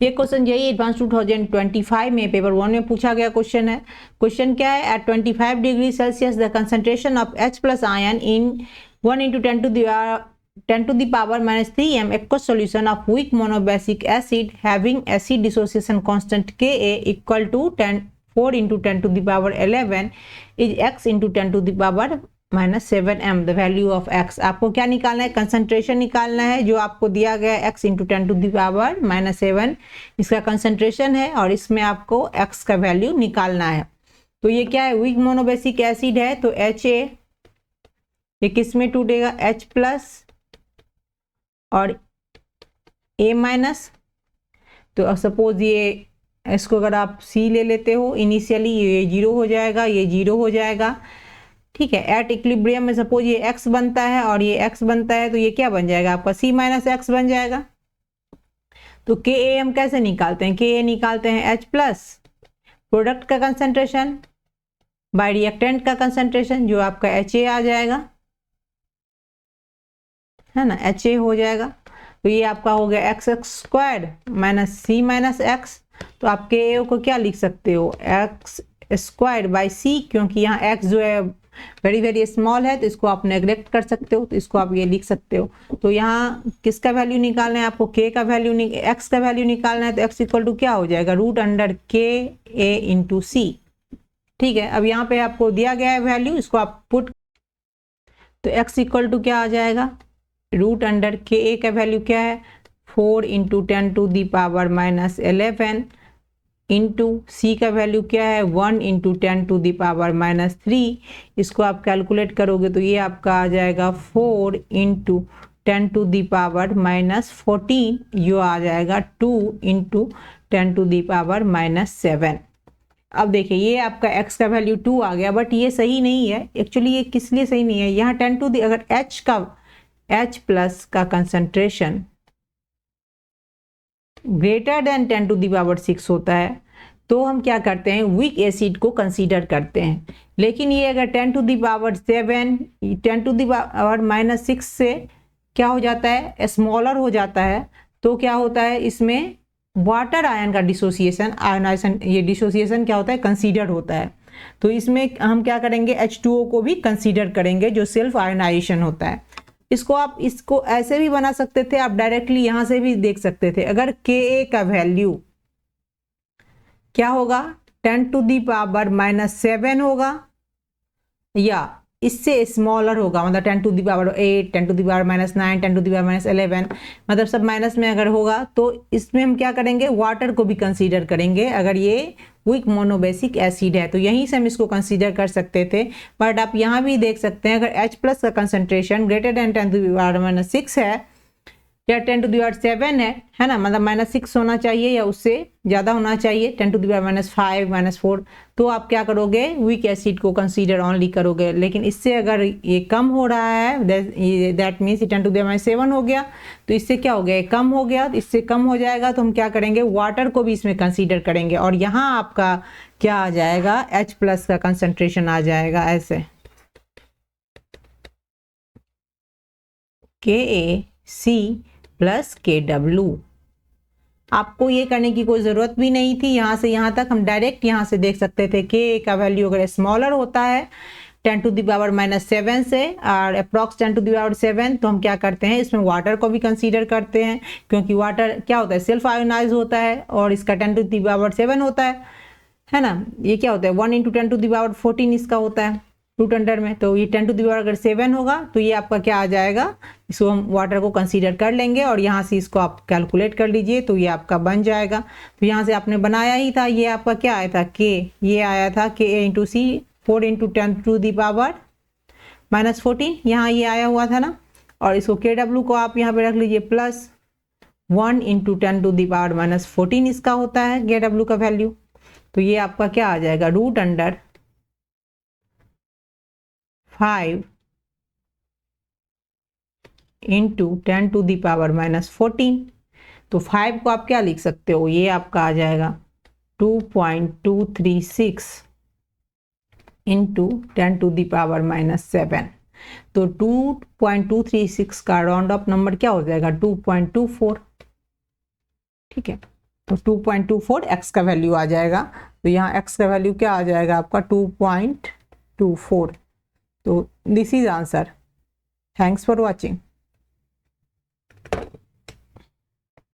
ये क्वेश्चन यही एडवांस 2025 में पेपर 1 में पूछा गया क्वेश्चन है। क्वेश्चन क्या है, at 25 degree Celsius the concentration of H plus ion in 1 into 10 to the power minus 3m aqueous solution of weak monobasic acid having acid dissociation constant Ka equal to 4 into 10 to the power 11 is x into 10 to the power minus 7m the value of x। आपको क्या निकालना है, concentration निकालना है जो आपको दिया गया है x into 10 to the power minus 7 इसका कंसंट्रेशन है और इसमें आपको x का वैल्यू निकालना है। तो ये क्या है, वीक मोनोबेसिक एसिड है तो Ha ये किस में टूटेगा, H प्लस और A माइनस। तो अब सपोज ये इसको अगर आप C ले लेते हो इनिशियली, ये 0 हो जाएगा, ये 0 हो जाएगा, ठीक है। एट इक्विलिब्रियम में सपोज ये x बनता है और ये x बनता है तो ये क्या बन जाएगा आपका C माइनस एक्स बन जाएगा। तो Ka हम कैसे निकालते हैं, Ka निकालते हैं H प्लस प्रोडक्ट का कंसंट्रेशन बाय रिएक्टेंट का कंसंट्रेशन जो आपका Ha आ जाएगा, है ना, Ha हो जाएगा। तो ये आपका हो गया x squared minus C minus x. तो आप Ka को क्या लिख सकते हो, एक्स स्क्वायर्ड बाई C, क्योंकि यहाँ x जो है वेरी वेरी स्मॉल है तो इसको आप नेग्लेक्ट कर सकते हो, तो इसको आप ये लिख सकते हो। तो यहाँ किसका वैल्यू निकालना है आपको, K का वैल्यू, x का वैल्यू निकालना है तो x इक्वल टू क्या हो जाएगा, root under Ka into C, ठीक है। अब यहाँ पे आपको दिया गया है वैल्यू, इसको आप पुट, तो x इक्वल टू क्या आ जाएगा, रूट अंडर Ka का वैल्यू क्या है 4 into 10 to the power minus 11 into C का वैल्यू क्या है 1 into 10 to the power minus 3। इसको आप कैलकुलेट करोगे तो ये आपका आ जाएगा 4 into 10 to the power minus 14, जो आ जाएगा 2 into 10 to the power minus 7। अब देखिए ये आपका x का वैल्यू 2 आ गया, बट ये सही नहीं है एक्चुअली। ये किस लिए सही नहीं है, यहाँ 10 टू दी, अगर H प्लस का concentration greater than 10 to the power 6 होता है तो हम क्या करते हैं, वीक एसिड को कंसीडर करते हैं। लेकिन ये अगर 10 to the power 7 10 to the power minus 6 से क्या हो जाता है, स्मॉलर हो जाता है, तो क्या होता है इसमें वाटर आयन का डिसोसिएशन, आयनाइजेशन, ये डिसोसिएशन क्या होता है, कंसीडर होता है। तो इसमें हम क्या करेंगे, H2O को भी कंसीडर करेंगे जो सेल्फ आयनाइजेशन होता है। इसको आप इसको ऐसे भी बना सकते थे, आप डायरेक्टली यहाँ से भी देख सकते थे। अगर Ka का वैल्यू क्या होगा, 10 टू दी पावर माइनस 7 होगा या इससे स्मॉलर होगा, मतलब 10 to the power 8, 10 to the power minus 9, 10 to the power minus 11, मतलब सब माइनस में अगर होगा तो इसमें हम क्या करेंगे, वाटर को भी कंसीडर करेंगे। अगर ये वीक मोनोबेसिक एसिड है तो यहीं से हम इसको कंसीडर कर सकते थे। बट आप यहाँ भी देख सकते हैं अगर H प्लस का concentration greater than 10 to the power minus 6 है या 10 टू दी पावर 7 है ना, मतलब माइनस 6 होना चाहिए या उससे ज़्यादा होना चाहिए, 10 to the power minus 5 minus 4, तो आप क्या करोगे, वीक एसिड को कंसीडर ओनली करोगे। लेकिन इससे अगर ये कम हो रहा है, that means 10 to the power 7 हो गया, तो इससे क्या हो गया, कम हो गया, इससे कम हो जाएगा तो हम क्या करेंगे, वाटर को भी इसमें कंसीडर करेंगे और यहाँ आपका क्या आ जाएगा, H प्लस का कंसंट्रेशन आ जाएगा ऐसे, KaC प्लस KW। आपको ये करने की कोई ज़रूरत भी नहीं थी, यहाँ से यहाँ तक हम डायरेक्ट यहाँ से देख सकते थे। Ka का वैल्यू अगर स्मॉलर होता है 10 टू दी पावर माइनस 7 से और अप्रॉक्स 10 टू दी पावर 7, तो हम क्या करते हैं, इसमें वाटर को भी कंसीडर करते हैं, क्योंकि वाटर क्या होता है, सेल्फ आयोनाइज होता है और इसका 10 टू दी पावर 7 होता है ना। ये क्या होता है 1 इंटू 10 टू दी पावर 14 इसका होता है रूट अंडर में, तो ये 10 टू दी पावर अगर 7 होगा तो ये आपका क्या आ जाएगा, इसको हम वाटर को कंसीडर कर लेंगे और यहाँ से इसको आप कैलकुलेट कर लीजिए तो ये आपका बन जाएगा। तो यहाँ से आपने बनाया ही था, ये आपका क्या आया था, K, ये आया था Ka into C 4 into 10 to the power minus 14, यहाँ ये आया हुआ था ना। और इसको KW को आप यहाँ पे रख लीजिए plus 1 into 10 to the power minus 14 इसका होता है KW का वैल्यू। तो ये आपका क्या आ जाएगा, root under 5 into 10 to the power minus 14। तो 5 को आप क्या लिख सकते हो, ये आपका आ जाएगा 2.236 into 10 to the power minus 7। तो 2.236 का राउंड अप नंबर क्या हो जाएगा, 2.24, ठीक है। तो 2.24 x का वैल्यू आ जाएगा। तो यहाँ x का वैल्यू क्या आ जाएगा आपका 2.24। तो this is answer. Thanks for watching.